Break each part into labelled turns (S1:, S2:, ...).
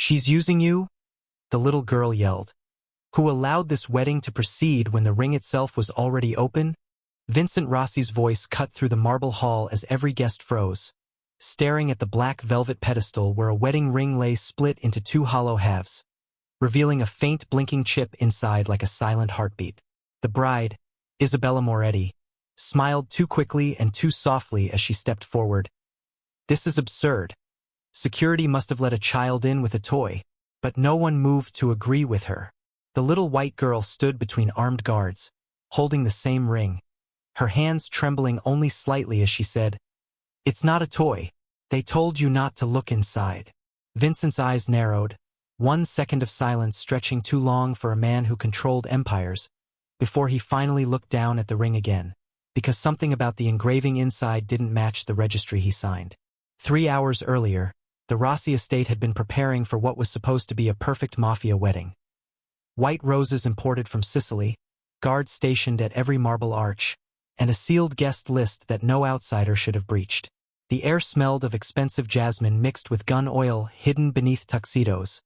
S1: "She's using you?" the little girl yelled. "Who allowed this wedding to proceed when the ring itself was already open?" Vincent Rossi's voice cut through the marble hall as every guest froze, staring at the black velvet pedestal where a wedding ring lay split into two hollow halves, revealing a faint blinking chip inside like a silent heartbeat. The bride, Isabella Moretti, smiled too quickly and too softly as she stepped forward. "This is absurd. Security must have let a child in with a toy." But no one moved to agree with her. The little white girl stood between armed guards, holding the same ring, her hands trembling only slightly as she said, "It's not a toy. They told you not to look inside." Vincent's eyes narrowed, 1 second of silence stretching too long for a man who controlled empires, before he finally looked down at the ring again, because something about the engraving inside didn't match the registry he signed. 3 hours earlier, the Rossi estate had been preparing for what was supposed to be a perfect Mafia wedding. White roses imported from Sicily, guards stationed at every marble arch, and a sealed guest list that no outsider should have breached. The air smelled of expensive jasmine mixed with gun oil hidden beneath tuxedos,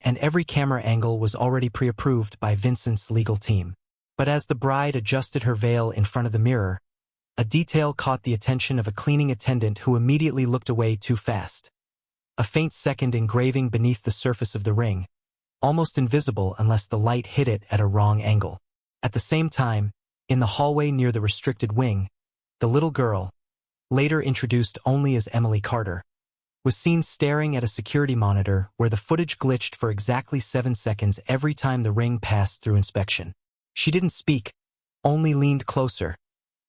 S1: and every camera angle was already pre-approved by Vincent's legal team. But as the bride adjusted her veil in front of the mirror, a detail caught the attention of a cleaning attendant who immediately looked away too fast. A faint second engraving beneath the surface of the ring, almost invisible unless the light hit it at a wrong angle. At the same time, in the hallway near the restricted wing, the little girl, later introduced only as Emily Carter, was seen staring at a security monitor where the footage glitched for exactly 7 seconds every time the ring passed through inspection. She didn't speak, only leaned closer,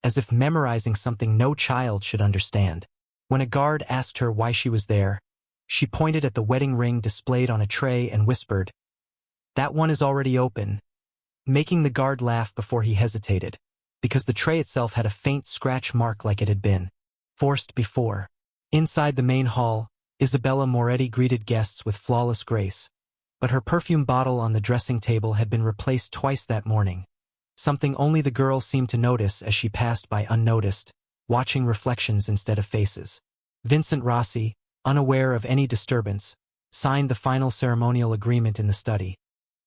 S1: as if memorizing something no child should understand. When a guard asked her why she was there, she pointed at the wedding ring displayed on a tray and whispered, "That one is already open," making the guard laugh before he hesitated, because the tray itself had a faint scratch mark like it had been forced before. Inside the main hall, Isabella Moretti greeted guests with flawless grace, but her perfume bottle on the dressing table had been replaced twice that morning, something only the girl seemed to notice as she passed by unnoticed, watching reflections instead of faces. Vincent Rossi, unaware of any disturbance, signed the final ceremonial agreement in the study,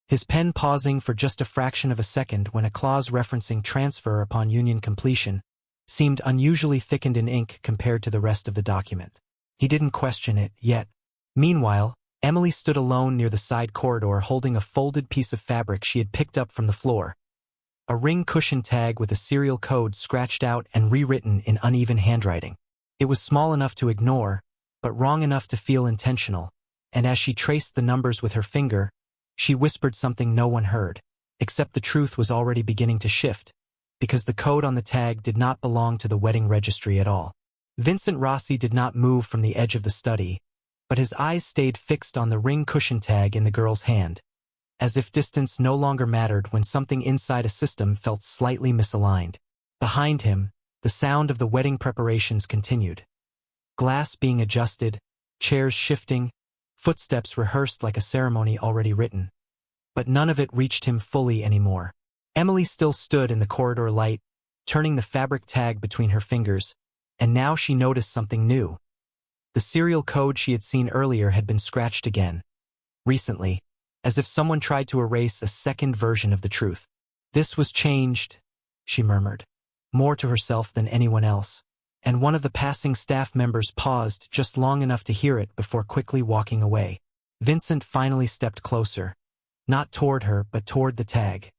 S1: his pen pausing for just a fraction of a second when a clause referencing transfer upon union completion seemed unusually thickened in ink compared to the rest of the document. He didn't question it yet. Meanwhile, Emily stood alone near the side corridor holding a folded piece of fabric she had picked up from the floor, a ring cushion tag with a serial code scratched out and rewritten in uneven handwriting. It was small enough to ignore, but wrong enough to feel intentional, and as she traced the numbers with her finger, she whispered something no one heard, except the truth was already beginning to shift, because the code on the tag did not belong to the wedding registry at all. Vincent Rossi did not move from the edge of the study, but his eyes stayed fixed on the ring cushion tag in the girl's hand, as if distance no longer mattered when something inside a system felt slightly misaligned. Behind him, the sound of the wedding preparations continued. Glass being adjusted, chairs shifting, footsteps rehearsed like a ceremony already written. But none of it reached him fully anymore. Emily still stood in the corridor light, turning the fabric tag between her fingers, and now she noticed something new. The serial code she had seen earlier had been scratched again, recently, as if someone tried to erase a second version of the truth. "This was changed," she murmured, more to herself than anyone else, and one of the passing staff members paused just long enough to hear it before quickly walking away. Vincent finally stepped closer, not toward her but toward the tag,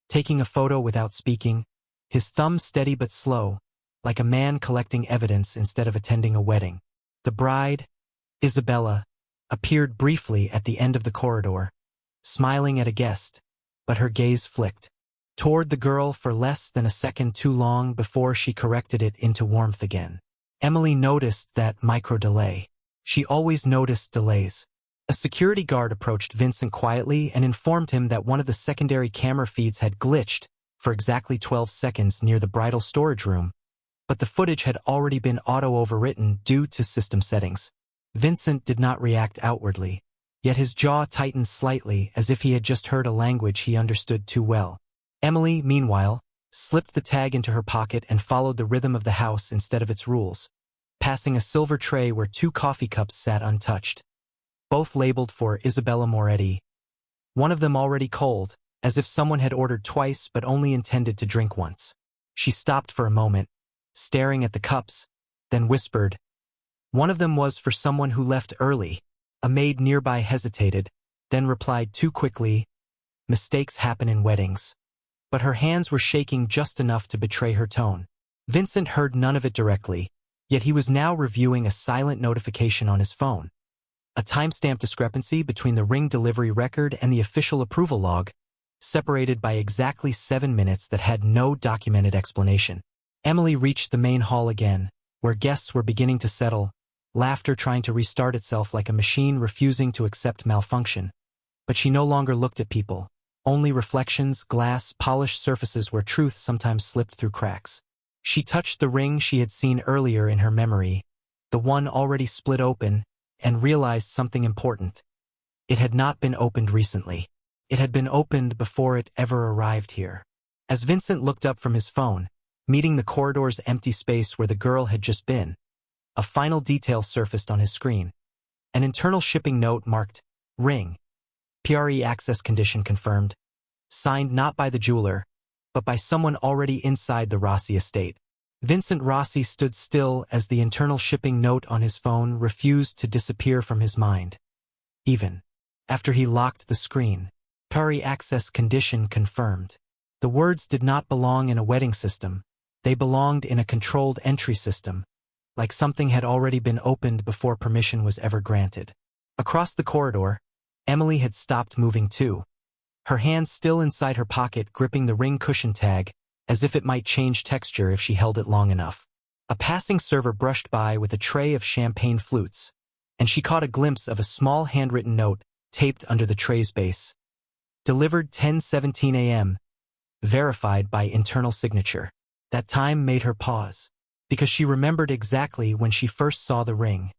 S1: taking a photo without speaking, his thumb steady but slow, like a man collecting evidence instead of attending a wedding. The bride, Isabella, appeared briefly at the end of the corridor, smiling at a guest, but her gaze flicked toward the girl for less than a second too long before she corrected it into warmth again. Emily noticed that micro-delay. She always noticed delays. A security guard approached Vincent quietly and informed him that one of the secondary camera feeds had glitched for exactly 12 seconds near the bridal storage room, but the footage had already been auto-overwritten due to system settings. Vincent did not react outwardly, yet his jaw tightened slightly as if he had just heard a language he understood too well. Emily, meanwhile, slipped the tag into her pocket and followed the rhythm of the house instead of its rules, passing a silver tray where 2 coffee cups sat untouched. both labeled for Isabella Moretti. One of them already cold, as if someone had ordered twice but only intended to drink once. She stopped for a moment, staring at the cups, then whispered, "One of them was for someone who left early." A maid nearby hesitated, then replied too quickly, "Mistakes happen in weddings." But her hands were shaking just enough to betray her tone. Vincent heard none of it directly, yet he was now reviewing a silent notification on his phone. A timestamp discrepancy between the ring delivery record and the official approval log, separated by exactly 7 minutes that had no documented explanation. Emily reached the main hall again, where guests were beginning to settle, laughter trying to restart itself like a machine refusing to accept malfunction. But she no longer looked at people, only reflections, glass, polished surfaces where truth sometimes slipped through cracks. She touched the ring she had seen earlier in her memory, the one already split open, and realized something important. It had not been opened recently. It had been opened before it ever arrived here. As Vincent looked up from his phone, meeting the corridor's empty space where the girl had just been, a final detail surfaced on his screen. An internal shipping note marked, "Ring. PRE access condition confirmed." Signed not by the jeweler, but by someone already inside the Rossi estate. Vincent Rossi stood still as the internal shipping note on his phone refused to disappear from his mind. Even after he locked the screen, PRE access condition confirmed. The words did not belong in a wedding system. They belonged in a controlled entry system, like something had already been opened before permission was ever granted. Across the corridor, Emily had stopped moving too, her hands still inside her pocket gripping the ring cushion tag, as if it might change texture if she held it long enough. A passing server brushed by with a tray of champagne flutes, and she caught a glimpse of a small handwritten note taped under the tray's base. Delivered 10:17 a.m., verified by internal signature. That time made her pause, because she remembered exactly when she first saw the ring.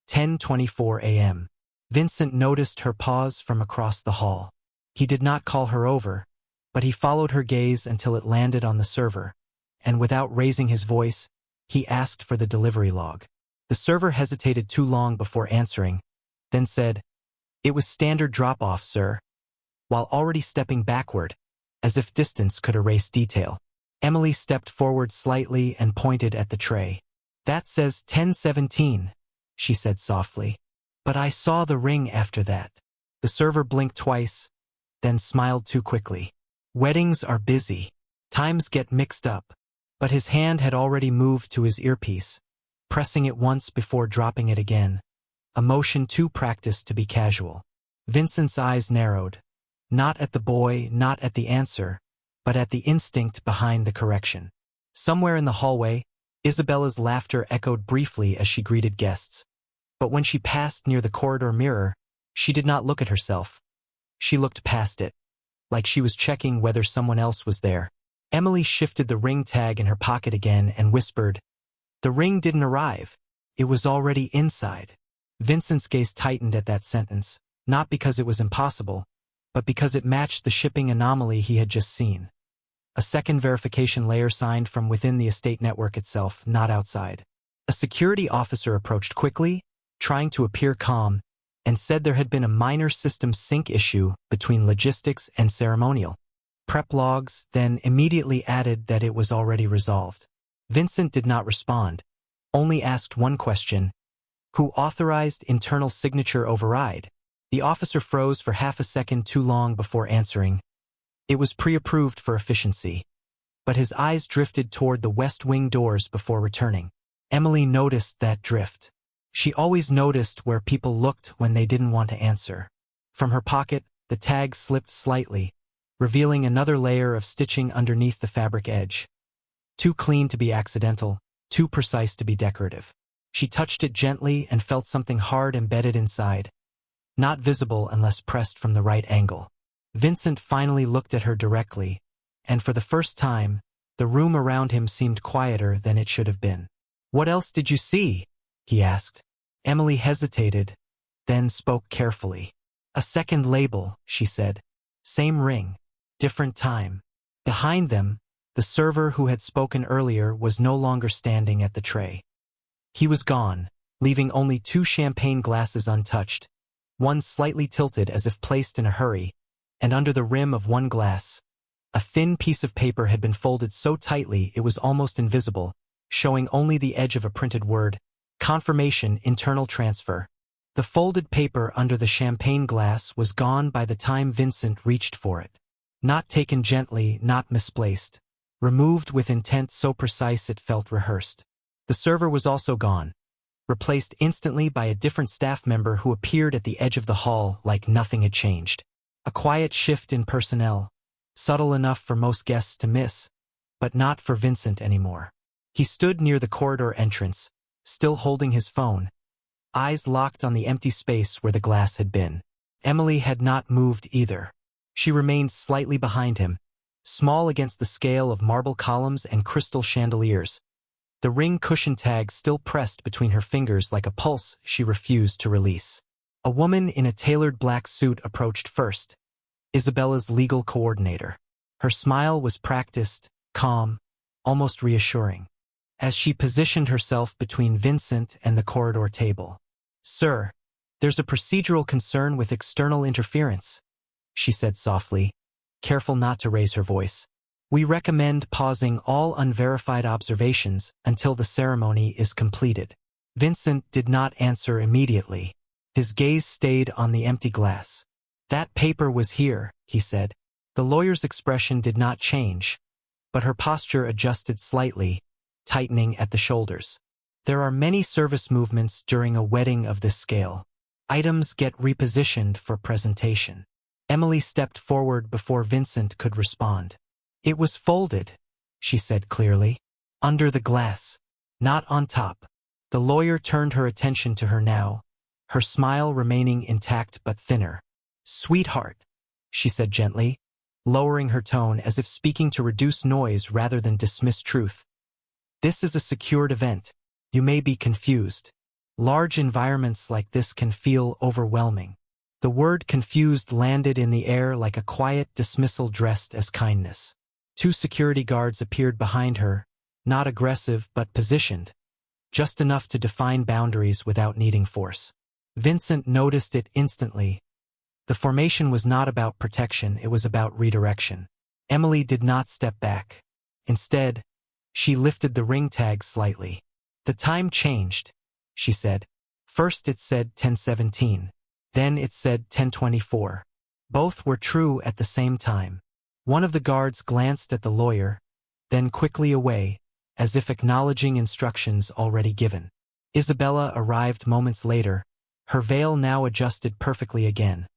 S1: 10:24 a.m. Vincent noticed her pause from across the hall. He did not call her over, but he followed her gaze until it landed on the server, and without raising his voice, he asked for the delivery log. The server hesitated too long before answering, then said, "It was standard drop-off, sir," while already stepping backward, as if distance could erase detail. Emily stepped forward slightly and pointed at the tray. "That says 10:17, she said softly. "But I saw the ring after that." The server blinked twice, then smiled too quickly. Weddings are busy. Times get mixed up. But his hand had already moved to his earpiece, pressing it once before dropping it again, a motion too practiced to be casual. Vincent's eyes narrowed, not at the boy, not at the answer, but at the instinct behind the correction. Somewhere in the hallway, Isabella's laughter echoed briefly as she greeted guests. But when she passed near the corridor mirror, she did not look at herself. She looked past it, like she was checking whether someone else was there. Emily shifted the ring tag in her pocket again and whispered, "The ring didn't arrive. It was already inside." Vincent's gaze tightened at that sentence, not because it was impossible, but because it matched the shipping anomaly he had just seen. A second verification layer signed from within the estate network itself, not outside. A security officer approached quickly, trying to appear calm, and said there had been a minor system sync issue between logistics and ceremonial. Prep logs then immediately added that it was already resolved. Vincent did not respond, only asked one question: who authorized internal signature override? The officer froze for half a second too long before answering. It was pre-approved for efficiency. But his eyes drifted toward the west wing doors before returning. Emily noticed that drift. She always noticed where people looked when they didn't want to answer. From her pocket, the tag slipped slightly, revealing another layer of stitching underneath the fabric edge. Too clean to be accidental, too precise to be decorative. She touched it gently and felt something hard embedded inside, not visible unless pressed from the right angle. Vincent finally looked at her directly, and for the first time, the room around him seemed quieter than it should have been. "What else did you see?" he asked. Emily hesitated, then spoke carefully. "A second label," she said. "Same ring, different time." Behind them, the server who had spoken earlier was no longer standing at the tray. He was gone, leaving only 2 champagne glasses untouched, one slightly tilted as if placed in a hurry, and under the rim of one glass, a thin piece of paper had been folded so tightly it was almost invisible, showing only the edge of a printed word, "Confirmation Internal Transfer." The folded paper under the champagne glass was gone by the time Vincent reached for it. Not taken gently, not misplaced. Removed with intent so precise it felt rehearsed. The server was also gone, replaced instantly by a different staff member who appeared at the edge of the hall like nothing had changed. A quiet shift in personnel, subtle enough for most guests to miss, but not for Vincent anymore. He stood near the corridor entrance, still holding his phone, eyes locked on the empty space where the glass had been. Emily had not moved either. She remained slightly behind him, small against the scale of marble columns and crystal chandeliers. The ring cushion tag still pressed between her fingers like a pulse she refused to release. A woman in a tailored black suit approached first, Isabella's legal coordinator. Her smile was practiced, calm, almost reassuring, as she positioned herself between Vincent and the corridor table. "Sir, there's a procedural concern with external interference," she said softly, careful not to raise her voice. "We recommend pausing all unverified observations until the ceremony is completed." Vincent did not answer immediately. His gaze stayed on the empty glass. "That paper was here," he said. The lawyer's expression did not change, but her posture adjusted slightly, tightening at the shoulders. There are many service movements during a wedding of this scale. Items get repositioned for presentation. Emily stepped forward before Vincent could respond. "It was folded," she said clearly. "Under the glass, not on top." The lawyer turned her attention to her now, her smile remaining intact but thinner. "Sweetheart," she said gently, lowering her tone as if speaking to reduce noise rather than dismiss truth. "This is a secured event. You may be confused. Large environments like this can feel overwhelming." The word confused landed in the air like a quiet dismissal dressed as kindness. Two security guards appeared behind her, not aggressive but positioned, just enough to define boundaries without needing force. Vincent noticed it instantly. The formation was not about protection, it was about redirection. Emily did not step back. Instead, she lifted the ring tag slightly. "The time changed," she said. "First it said 10:17. Then it said 10:24. Both were true at the same time." One of the guards glanced at the lawyer, then quickly away, as if acknowledging instructions already given. Isabella arrived moments later, her veil now adjusted perfectly again,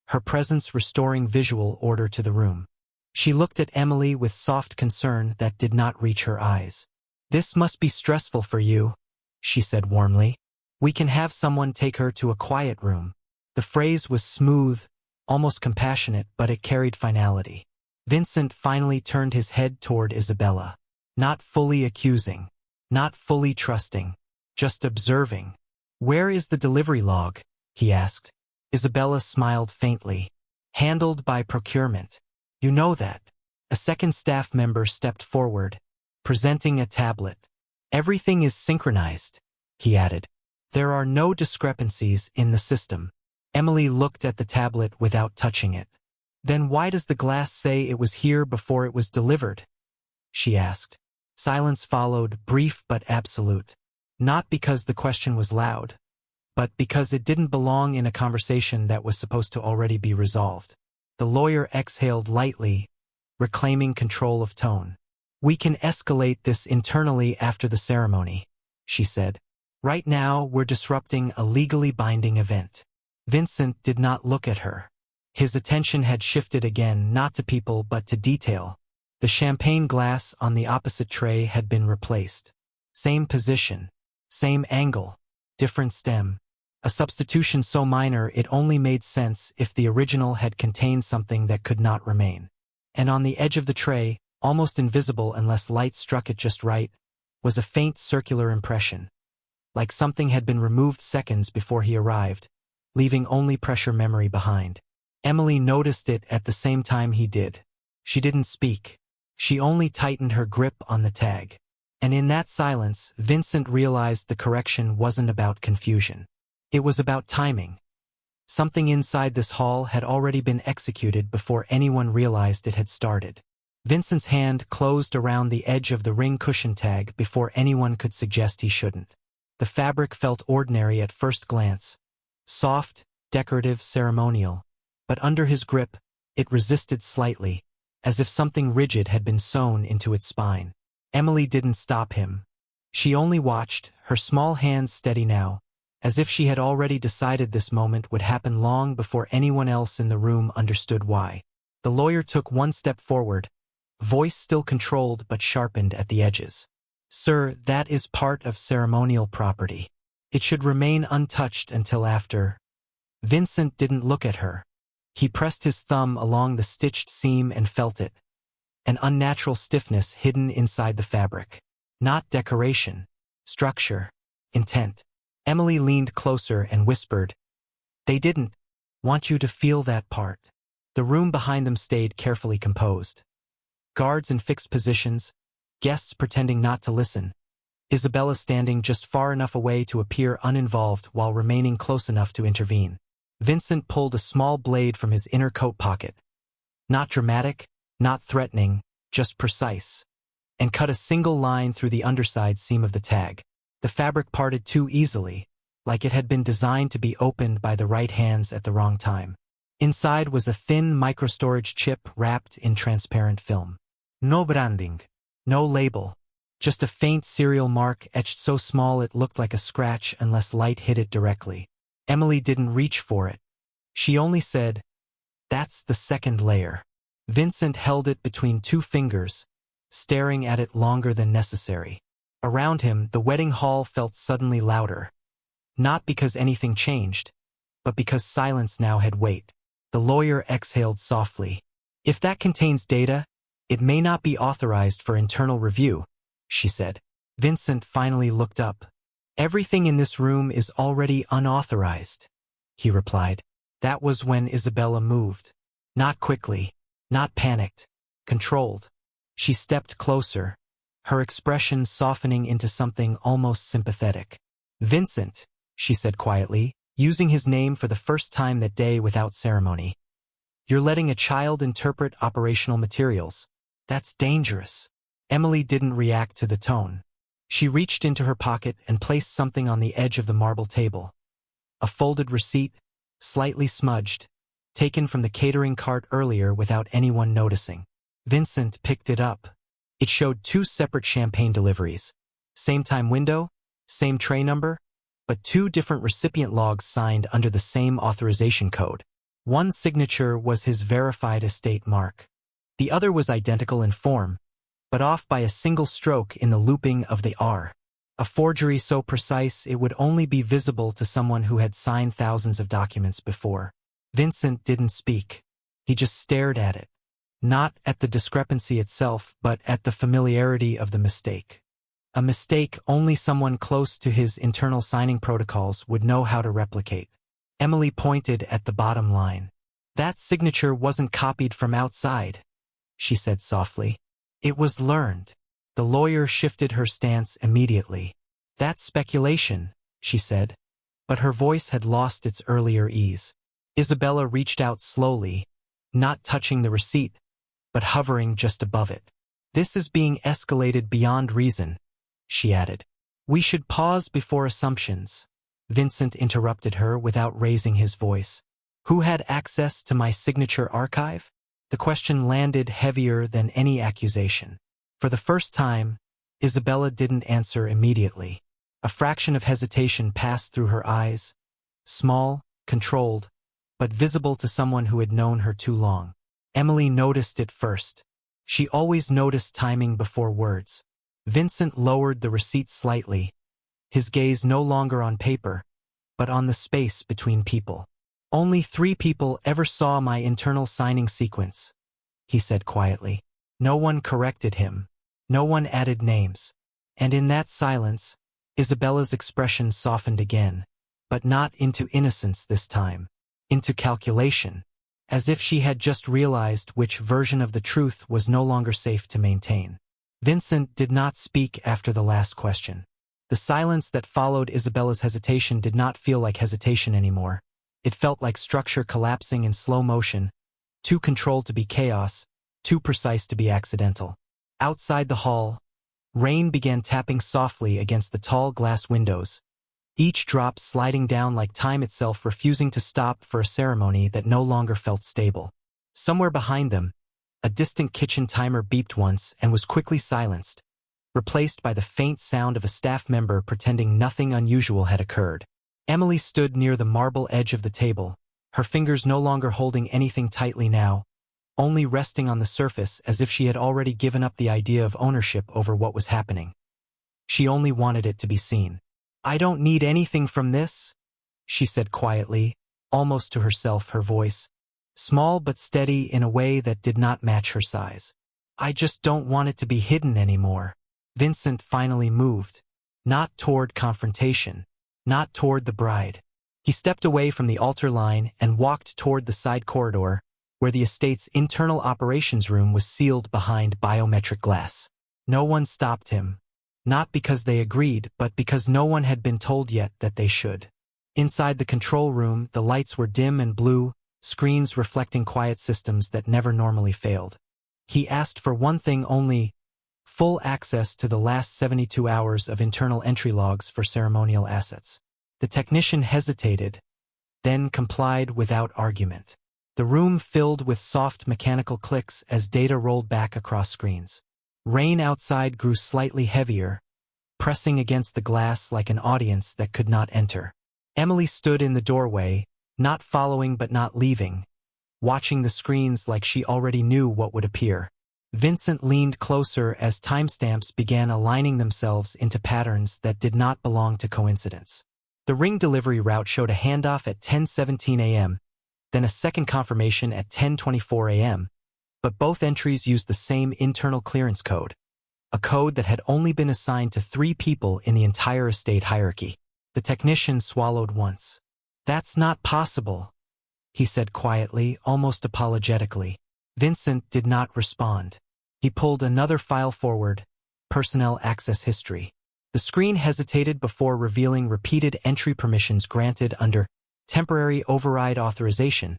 S1: her presence restoring visual order to the room. She looked at Emily with soft concern that did not reach her eyes. "This must be stressful for you," she said warmly. "We can have someone take her to a quiet room." The phrase was smooth, almost compassionate, but it carried finality. Vincent finally turned his head toward Isabella. Not fully accusing, not fully trusting, just observing. "Where is the delivery log?" he asked. Isabella smiled faintly. "Handled by procurement. You know that." A second staff member stepped forward, presenting a tablet. "Everything is synchronized," he added. "There are no discrepancies in the system." Emily looked at the tablet without touching it. "Then why does the glass say it was here before it was delivered?" she asked. Silence followed, brief but absolute. Not because the question was loud, but because it didn't belong in a conversation that was supposed to already be resolved. The lawyer exhaled lightly, reclaiming control of tone. "We can escalate this internally after the ceremony," she said. "Right now, we're disrupting a legally binding event." Vincent did not look at her. His attention had shifted again, not to people but to detail. The champagne glass on the opposite tray had been replaced. Same position, same angle, different stem. A substitution so minor it only made sense if the original had contained something that could not remain. And on the edge of the tray, almost invisible unless light struck it just right, was a faint circular impression, like something had been removed seconds before he arrived, leaving only pressure memory behind. Emily noticed it at the same time he did. She didn't speak. She only tightened her grip on the tag. And in that silence, Vincent realized the correction wasn't about confusion. It was about timing. Something inside this hall had already been executed before anyone realized it had started. Vincent's hand closed around the edge of the ring cushion tag before anyone could suggest he shouldn't. The fabric felt ordinary at first glance. Soft, decorative, ceremonial. But under his grip, it resisted slightly, as if something rigid had been sewn into its spine. Emily didn't stop him. She only watched, her small hands steady now, as if she had already decided this moment would happen long before anyone else in the room understood why. The lawyer took one step forward, voice still controlled but sharpened at the edges. "Sir, that is part of ceremonial property. It should remain untouched until after." Vincent didn't look at her. He pressed his thumb along the stitched seam and felt it. An unnatural stiffness hidden inside the fabric. Not decoration. Structure. Intent. Emily leaned closer and whispered, "They didn't want you to feel that part." The room behind them stayed carefully composed. Guards in fixed positions, guests pretending not to listen, Isabella standing just far enough away to appear uninvolved while remaining close enough to intervene. Vincent pulled a small blade from his inner coat pocket. Not dramatic, not threatening, just precise. And cut a single line through the underside seam of the tag. The fabric parted too easily, like it had been designed to be opened by the right hands at the wrong time. Inside was a thin microstorage chip wrapped in transparent film. No branding. No label. Just a faint serial mark etched so small it looked like a scratch unless light hit it directly. Emily didn't reach for it. She only said, "That's the second layer." Vincent held it between two fingers, staring at it longer than necessary. Around him, the wedding hall felt suddenly louder. Not because anything changed, but because silence now had weight. The lawyer exhaled softly. "If that contains data, it may not be authorized for internal review," she said. Vincent finally looked up. "Everything in this room is already unauthorized," he replied. That was when Isabella moved. Not quickly, not panicked, controlled. She stepped closer, her expression softening into something almost sympathetic. "Vincent," she said quietly, using his name for the first time that day without ceremony. "You're letting a child interpret operational materials. That's dangerous." Emily didn't react to the tone. She reached into her pocket and placed something on the edge of the marble table. A folded receipt, slightly smudged, taken from the catering cart earlier without anyone noticing. Vincent picked it up. It showed 2 separate champagne deliveries. Same time window, same tray number, but 2 different recipient logs signed under the same authorization code. One signature was his verified estate mark. The other was identical in form, but off by a single stroke in the looping of the R. A forgery so precise it would only be visible to someone who had signed thousands of documents before. Vincent didn't speak. He just stared at it. Not at the discrepancy itself, but at the familiarity of the mistake. A mistake only someone close to his internal signing protocols would know how to replicate. Emily pointed at the bottom line. "That signature wasn't copied from outside," she said softly. "It was learned." The lawyer shifted her stance immediately. "That's speculation," she said, but her voice had lost its earlier ease. Isabella reached out slowly, not touching the receipt, but hovering just above it. "This is being escalated beyond reason," she added. "We should pause before assumptions." Vincent interrupted her without raising his voice. "Who had access to my signature archive?" The question landed heavier than any accusation. For the first time, Isabella didn't answer immediately. A fraction of hesitation passed through her eyes, small, controlled, but visible to someone who had known her too long. Emily noticed it first. She always noticed timing before words. Vincent lowered the receipt slightly, his gaze no longer on paper, but on the space between people. "Only 3 people ever saw my internal signing sequence," he said quietly. No one corrected him. No one added names. And in that silence, Isabella's expression softened again, but not into innocence this time, into calculation, as if she had just realized which version of the truth was no longer safe to maintain. Vincent did not speak after the last question. The silence that followed Isabella's hesitation did not feel like hesitation anymore. It felt like structure collapsing in slow motion, too controlled to be chaos, too precise to be accidental. Outside the hall, rain began tapping softly against the tall glass windows, each drop sliding down like time itself, refusing to stop for a ceremony that no longer felt stable. Somewhere behind them, a distant kitchen timer beeped once and was quickly silenced, replaced by the faint sound of a staff member pretending nothing unusual had occurred. Emily stood near the marble edge of the table, her fingers no longer holding anything tightly now, only resting on the surface as if she had already given up the idea of ownership over what was happening. She only wanted it to be seen. "I don't need anything from this," she said quietly, almost to herself, her voice small but steady in a way that did not match her size. "I just don't want it to be hidden anymore." Vincent finally moved, not toward confrontation, not toward the bride. He stepped away from the altar line and walked toward the side corridor, where the estate's internal operations room was sealed behind biometric glass. No one stopped him, not because they agreed, but because no one had been told yet that they should. Inside the control room, the lights were dim and blue, screens reflecting quiet systems that never normally failed. He asked for one thing only: full access to the last 72 hours of internal entry logs for ceremonial assets. The technician hesitated, then complied without argument. The room filled with soft mechanical clicks as data rolled back across screens. Rain outside grew slightly heavier, pressing against the glass like an audience that could not enter. Emily stood in the doorway, not following but not leaving, watching the screens like she already knew what would appear. Vincent leaned closer as timestamps began aligning themselves into patterns that did not belong to coincidence. The ring delivery route showed a handoff at 10:17 a.m., then a second confirmation at 10:24 a.m., but both entries used the same internal clearance code, a code that had only been assigned to 3 people in the entire estate hierarchy. The technician swallowed once. "That's not possible," he said quietly, almost apologetically. Vincent did not respond. He pulled another file forward, personnel access history. The screen hesitated before revealing repeated entry permissions granted under temporary override authorization,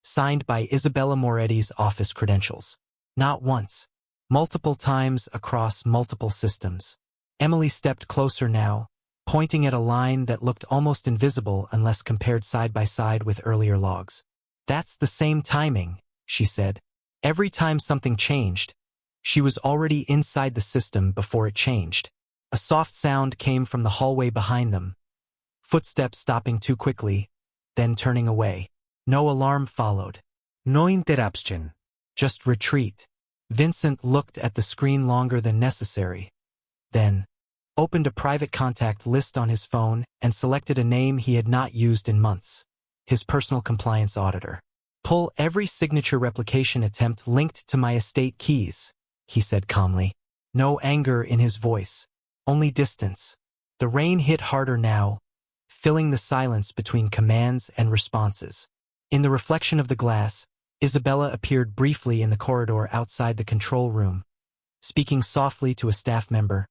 S1: signed by Isabella Moretti's office credentials. Not once, multiple times across multiple systems. Emily stepped closer now, pointing at a line that looked almost invisible unless compared side by side with earlier logs. "That's the same timing," she said. Every time something changed, she was already inside the system before it changed. A soft sound came from the hallway behind them, footsteps stopping too quickly, then turning away. No alarm followed. No interruption. Just retreat. Vincent looked at the screen longer than necessary, then opened a private contact list on his phone and selected a name he had not used in months: his personal compliance auditor. "Pull every signature replication attempt linked to my estate keys," he said calmly. No anger in his voice, only distance. The rain hit harder now, filling the silence between commands and responses. In the reflection of the glass, Isabella appeared briefly in the corridor outside the control room, speaking softly to a staff member,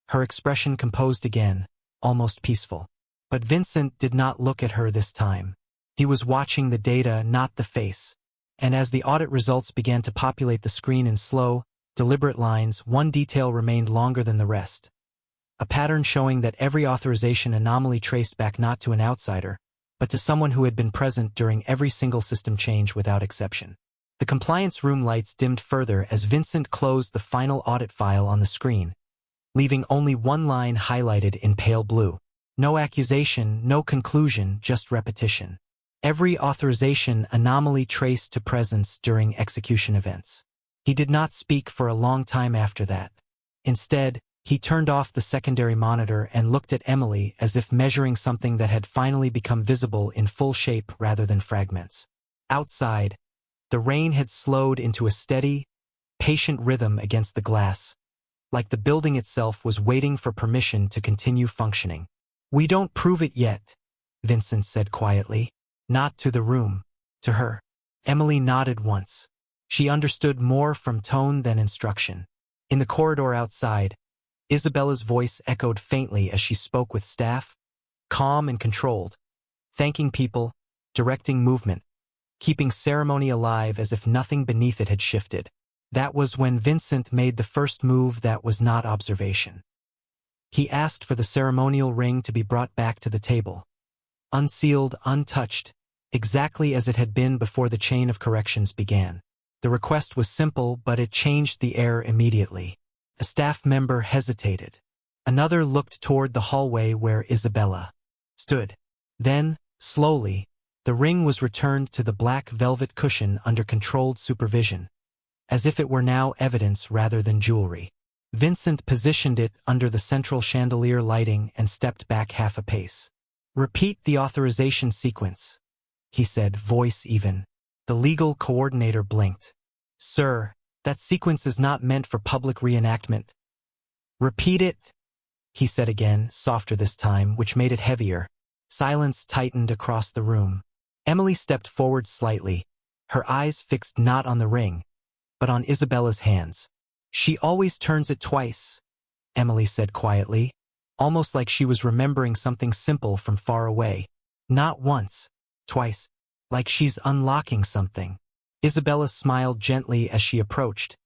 S1: her expression composed again, almost peaceful. But Vincent did not look at her this time. He was watching the data, not the face. And as the audit results began to populate the screen in slow, deliberate lines, one detail remained longer than the rest. A pattern showing that every authorization anomaly traced back not to an outsider, but to someone who had been present during every single system change without exception. The compliance room lights dimmed further as Vincent closed the final audit file on the screen, leaving only one line highlighted in pale blue. No accusation, no conclusion, just repetition. Every authorization anomaly traced to presence during execution events. He did not speak for a long time after that. Instead, he turned off the secondary monitor and looked at Emily as if measuring something that had finally become visible in full shape rather than fragments. Outside, the rain had slowed into a steady, patient rhythm against the glass, like the building itself was waiting for permission to continue functioning. "We don't prove it yet," Vincent said quietly. Not to the room, to her. Emily nodded once. She understood more from tone than instruction. In the corridor outside, Isabella's voice echoed faintly as she spoke with staff, calm and controlled, thanking people, directing movement, keeping ceremony alive as if nothing beneath it had shifted. That was when Vincent made the first move that was not observation. He asked for the ceremonial ring to be brought back to the table. Unsealed, untouched, exactly as it had been before the chain of corrections began. The request was simple, but it changed the air immediately. A staff member hesitated. Another looked toward the hallway where Isabella stood. Then, slowly, the ring was returned to the black velvet cushion under controlled supervision, as if it were now evidence rather than jewelry. Vincent positioned it under the central chandelier lighting and stepped back half a pace. "Repeat the authorization sequence," he said, voice even. The legal coordinator blinked. "Sir, that sequence is not meant for public reenactment." "Repeat it," he said again, softer this time, which made it heavier. Silence tightened across the room. Emily stepped forward slightly, her eyes fixed not on the ring, but on Isabella's hands. "She always turns it twice," Emily said quietly, almost like she was remembering something simple from far away. "Not once, twice, like she's unlocking something." Isabella smiled gently as she approached,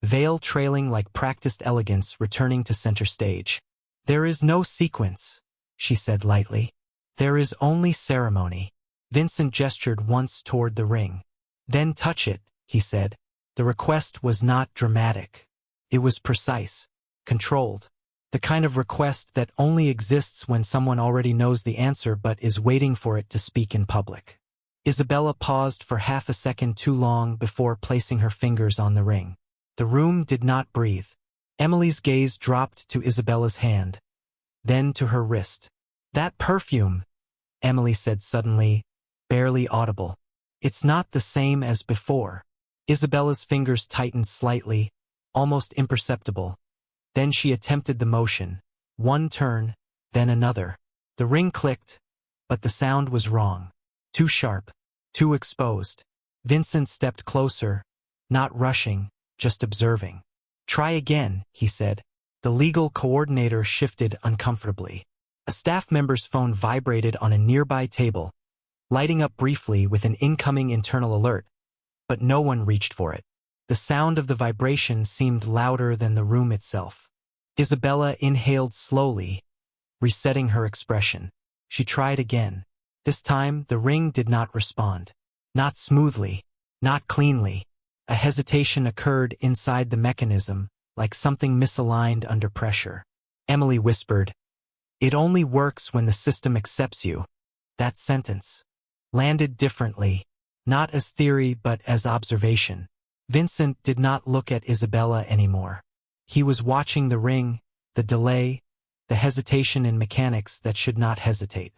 S1: veil trailing like practiced elegance returning to center stage. "There is no sequence," she said lightly. "There is only ceremony." Vincent gestured once toward the ring. "Then touch it," he said. The request was not dramatic. It was precise, controlled, the kind of request that only exists when someone already knows the answer but is waiting for it to speak in public. Isabella paused for half a second too long before placing her fingers on the ring. The room did not breathe. Emily's gaze dropped to Isabella's hand, then to her wrist. "That perfume," Emily said suddenly, barely audible. "It's not the same as before." Isabella's fingers tightened slightly, almost imperceptible. Then she attempted the motion. One turn, then another. The ring clicked, but the sound was wrong. Too sharp, too exposed. Vincent stepped closer, not rushing, just observing. "Try again," he said. The legal coordinator shifted uncomfortably. A staff member's phone vibrated on a nearby table, lighting up briefly with an incoming internal alert, but no one reached for it. The sound of the vibration seemed louder than the room itself. Isabella inhaled slowly, resetting her expression. She tried again. This time, the ring did not respond. Not smoothly, not cleanly. A hesitation occurred inside the mechanism, like something misaligned under pressure. Emily whispered, "It only works when the system accepts you." That sentence landed differently, not as theory but as observation. Vincent did not look at Isabella anymore. He was watching the ring, the delay, the hesitation in mechanics that should not hesitate.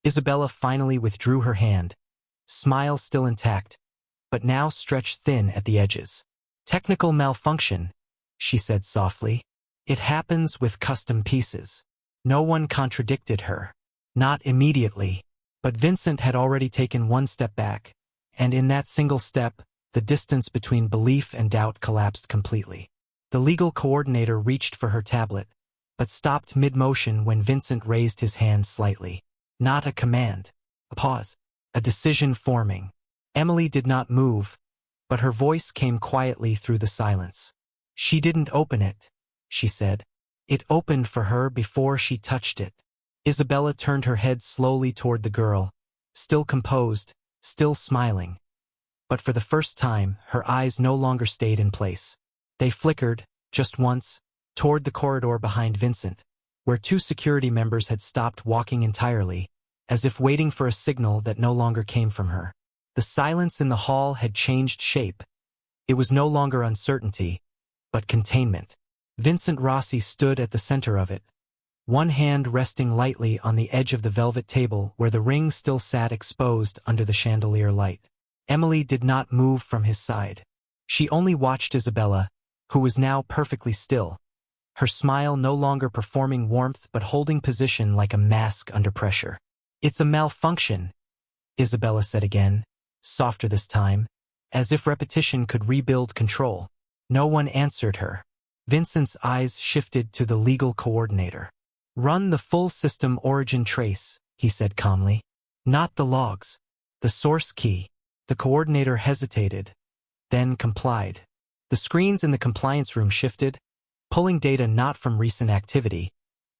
S1: Isabella finally withdrew her hand, smile still intact, but now stretched thin at the edges. "Technical malfunction," she said softly. "It happens with custom pieces." No one contradicted her. Not immediately, but Vincent had already taken one step back, and in that single step, the distance between belief and doubt collapsed completely. The legal coordinator reached for her tablet, but stopped mid-motion when Vincent raised his hand slightly. Not a command, a pause, a decision forming. Emily did not move, but her voice came quietly through the silence. "She didn't open it," she said. "It opened for her before she touched it." Isabella turned her head slowly toward the girl, still composed, still smiling. But for the first time, her eyes no longer stayed in place. They flickered, just once, toward the corridor behind Vincent, where two security members had stopped walking entirely, as if waiting for a signal that no longer came from her. The silence in the hall had changed shape. It was no longer uncertainty, but containment. Vincent Rossi stood at the center of it, one hand resting lightly on the edge of the velvet table where the ring still sat exposed under the chandelier light. Emily did not move from his side. She only watched Isabella, who was now perfectly still, her smile no longer performing warmth but holding position like a mask under pressure. "It's a malfunction," Isabella said again, softer this time, as if repetition could rebuild control. No one answered her. Vincent's eyes shifted to the legal coordinator. "Run the full system origin trace," he said calmly. "Not the logs. The source key. The coordinator hesitated, then complied. The screens in the compliance room shifted, pulling data not from recent activity,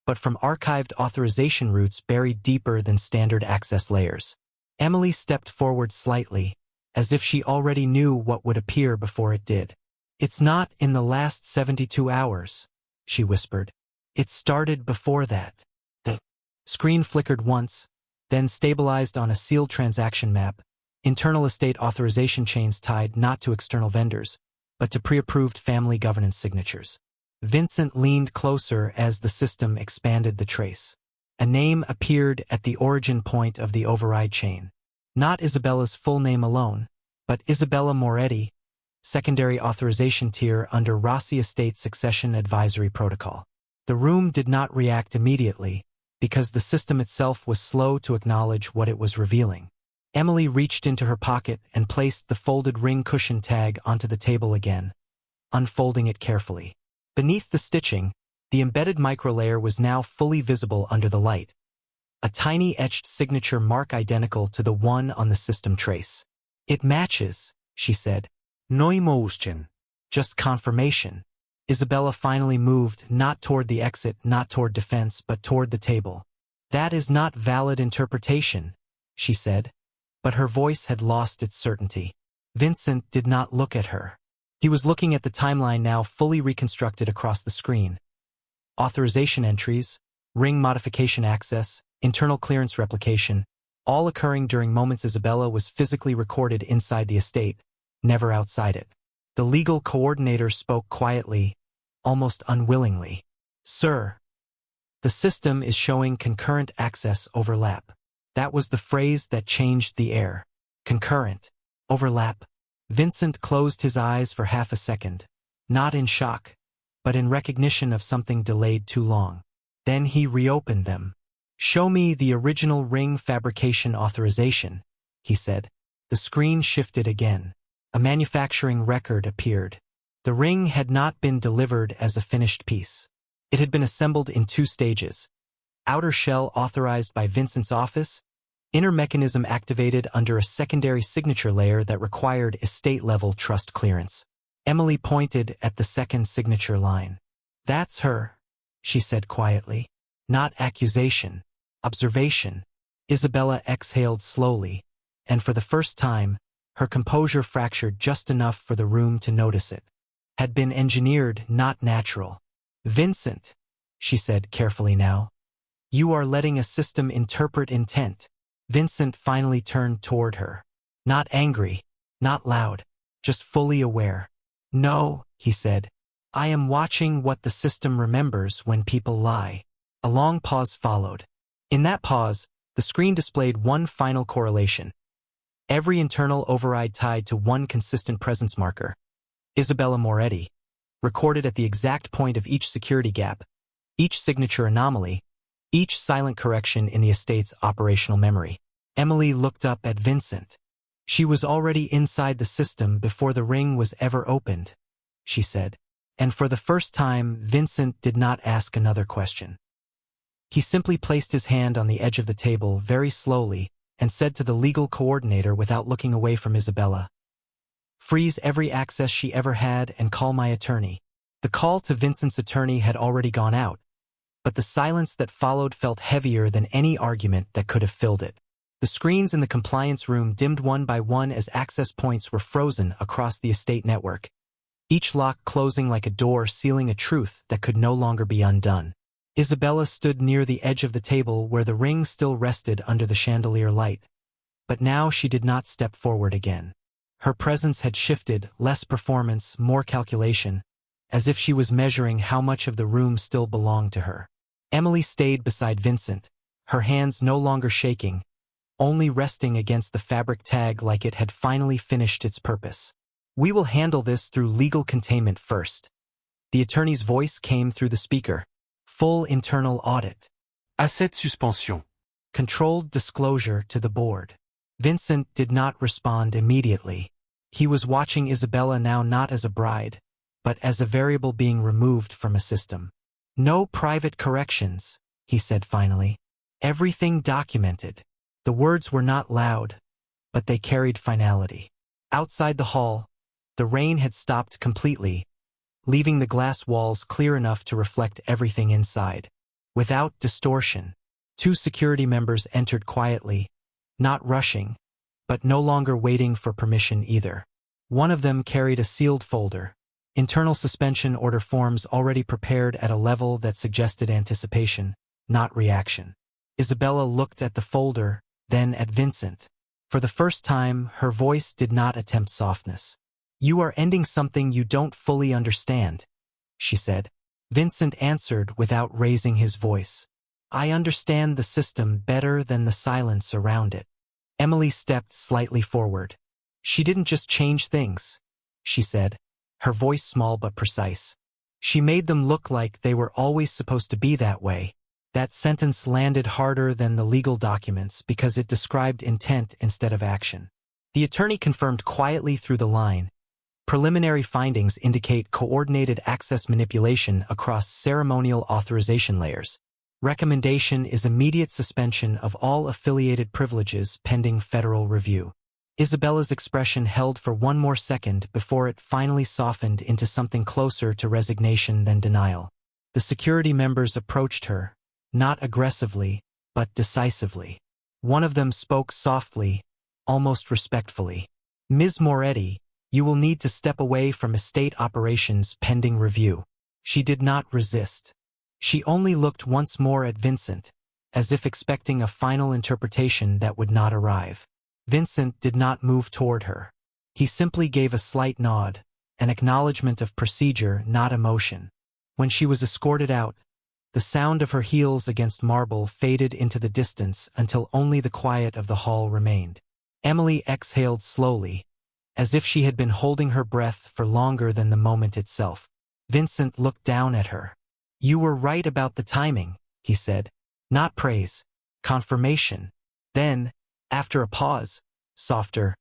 S1: but from archived authorization routes buried deeper than standard access layers. Emily stepped forward slightly, as if she already knew what would appear before it did. "It's not in the last 72 hours, she whispered. "It started before that." The screen flickered once, then stabilized on a sealed transaction map, internal estate authorization chains tied not to external vendors, but to pre-approved family governance signatures. Vincent leaned closer as the system expanded the trace. A name appeared at the origin point of the override chain. Not Isabella's full name alone, but Isabella Moretti, secondary authorization tier under Rossi Estate Succession Advisory Protocol. The room did not react immediately, because the system itself was slow to acknowledge what it was revealing. Emily reached into her pocket and placed the folded ring cushion tag onto the table again, unfolding it carefully. Beneath the stitching, the embedded microlayer was now fully visible under the light. A tiny etched signature mark identical to the one on the system trace. "It matches," she said. "No emotion. Just confirmation." Isabella finally moved, not toward the exit, not toward defense, but toward the table. "That is not valid interpretation," she said, but her voice had lost its certainty. Vincent did not look at her. He was looking at the timeline now fully reconstructed across the screen. Authorization entries, ring modification access, internal clearance replication, all occurring during moments Isabella was physically recorded inside the estate, never outside it. The legal coordinator spoke quietly, almost unwillingly. "Sir, the system is showing concurrent access overlap." That was the phrase that changed the air. Concurrent. Overlap. Vincent closed his eyes for half a second, not in shock, but in recognition of something delayed too long. Then he reopened them. "Show me the original ring fabrication authorization," he said. The screen shifted again. A manufacturing record appeared. The ring had not been delivered as a finished piece. It had been assembled in 2 stages. Outer shell authorized by Vincent's office, inner mechanism activated under a secondary signature layer that required estate-level trust clearance. Emily pointed at the second signature line. "That's her," she said quietly. "Not accusation. Observation." Isabella exhaled slowly, and for the first time, her composure fractured just enough for the room to notice it. Had been engineered, not natural. "Vincent," she said carefully now, "you are letting a system interpret intent." Vincent finally turned toward her. Not angry, not loud, just fully aware. "No," he said. "I am watching what the system remembers when people lie." A long pause followed. In that pause, the screen displayed one final correlation. Every internal override tied to one consistent presence marker, Isabella Moretti, recorded at the exact point of each security gap, each signature anomaly, each silent correction in the estate's operational memory. Emily looked up at Vincent. "She was already inside the system before the ring was ever opened," she said. And for the first time, Vincent did not ask another question. He simply placed his hand on the edge of the table very slowly and said to the legal coordinator without looking away from Isabella, "Freeze every access she ever had and call my attorney." The call to Vincent's attorney had already gone out, but the silence that followed felt heavier than any argument that could have filled it. The screens in the compliance room dimmed one by one as access points were frozen across the estate network, each lock closing like a door sealing a truth that could no longer be undone. Isabella stood near the edge of the table where the ring still rested under the chandelier light, but now she did not step forward again. Her presence had shifted, less performance, more calculation, as if she was measuring how much of the room still belonged to her. Emily stayed beside Vincent, her hands no longer shaking, only resting against the fabric tag like it had finally finished its purpose. "We will handle this through legal containment first." The attorney's voice came through the speaker. "Full internal audit. Asset suspension. Controlled disclosure to the board." Vincent did not respond immediately. He was watching Isabella now not as a bride, but as a variable being removed from a system. "No private corrections," he said finally. "Everything documented." The words were not loud, but they carried finality. Outside the hall, the rain had stopped completely, leaving the glass walls clear enough to reflect everything inside. Without distortion, two security members entered quietly, not rushing, but no longer waiting for permission either. One of them carried a sealed folder, internal suspension order forms already prepared at a level that suggested anticipation, not reaction. Isabella looked at the folder, then at Vincent. For the first time, her voice did not attempt softness. "You are ending something you don't fully understand," she said. Vincent answered without raising his voice. "I understand the system better than the silence around it." Emily stepped slightly forward. "She didn't just change things," she said, her voice small but precise. "She made them look like they were always supposed to be that way." That sentence landed harder than the legal documents because it described intent instead of action. The attorney confirmed quietly through the line. "Preliminary findings indicate coordinated access manipulation across ceremonial authorization layers. Recommendation is immediate suspension of all affiliated privileges pending federal review." Isabella's expression held for one more second before it finally softened into something closer to resignation than denial. The security members approached her, not aggressively, but decisively. One of them spoke softly, almost respectfully. "Ms. Moretti, you will need to step away from estate operations pending review." She did not resist. She only looked once more at Vincent, as if expecting a final interpretation that would not arrive. Vincent did not move toward her. He simply gave a slight nod, an acknowledgement of procedure, not emotion. When she was escorted out, the sound of her heels against marble faded into the distance until only the quiet of the hall remained. Emily exhaled slowly, as if she had been holding her breath for longer than the moment itself. Vincent looked down at her. "You were right about the timing," he said. "Not praise, confirmation." Then, after a pause, softer,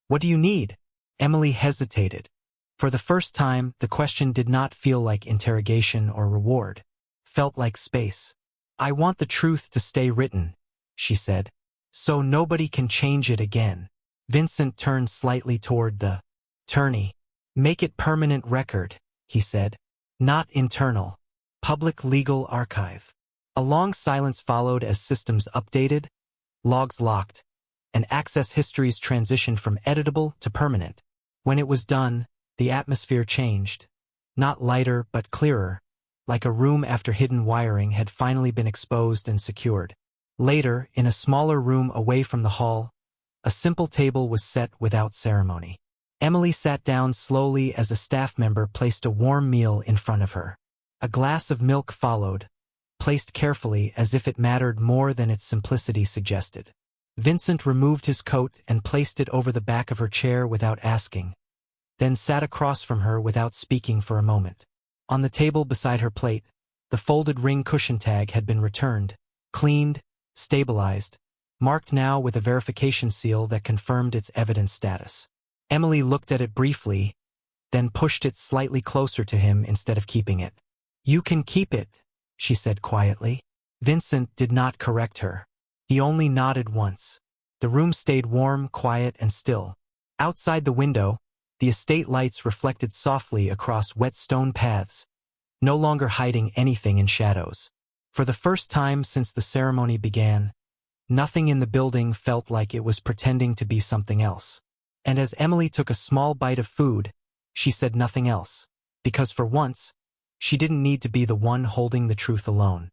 S1: "What do you need?" Emily hesitated. For the first time, the question did not feel like interrogation or reward. Felt like space. "I want the truth to stay written," she said, "so nobody can change it again." Vincent turned slightly toward the attorney. "Make it permanent record," he said. "Not internal. Public legal archive." A long silence followed as systems updated, logs locked, and access histories transitioned from editable to permanent. When it was done, the atmosphere changed. Not lighter, but clearer, like a room after hidden wiring had finally been exposed and secured. Later, in a smaller room away from the hall, a simple table was set without ceremony. Emily sat down slowly as a staff member placed a warm meal in front of her. A glass of milk followed, placed carefully as if it mattered more than its simplicity suggested. Vincent removed his coat and placed it over the back of her chair without asking, then sat across from her without speaking for a moment. On the table beside her plate, the folded ring cushion tag had been returned, cleaned, stabilized, marked now with a verification seal that confirmed its evidence status. Emily looked at it briefly, then pushed it slightly closer to him instead of keeping it. "You can keep it," she said quietly. Vincent did not correct her. He only nodded once. The room stayed warm, quiet, and still. Outside the window, the estate lights reflected softly across wet stone paths, no longer hiding anything in shadows. For the first time since the ceremony began, nothing in the building felt like it was pretending to be something else. And as Emily took a small bite of food, she said nothing else, because for once, she didn't need to be the one holding the truth alone.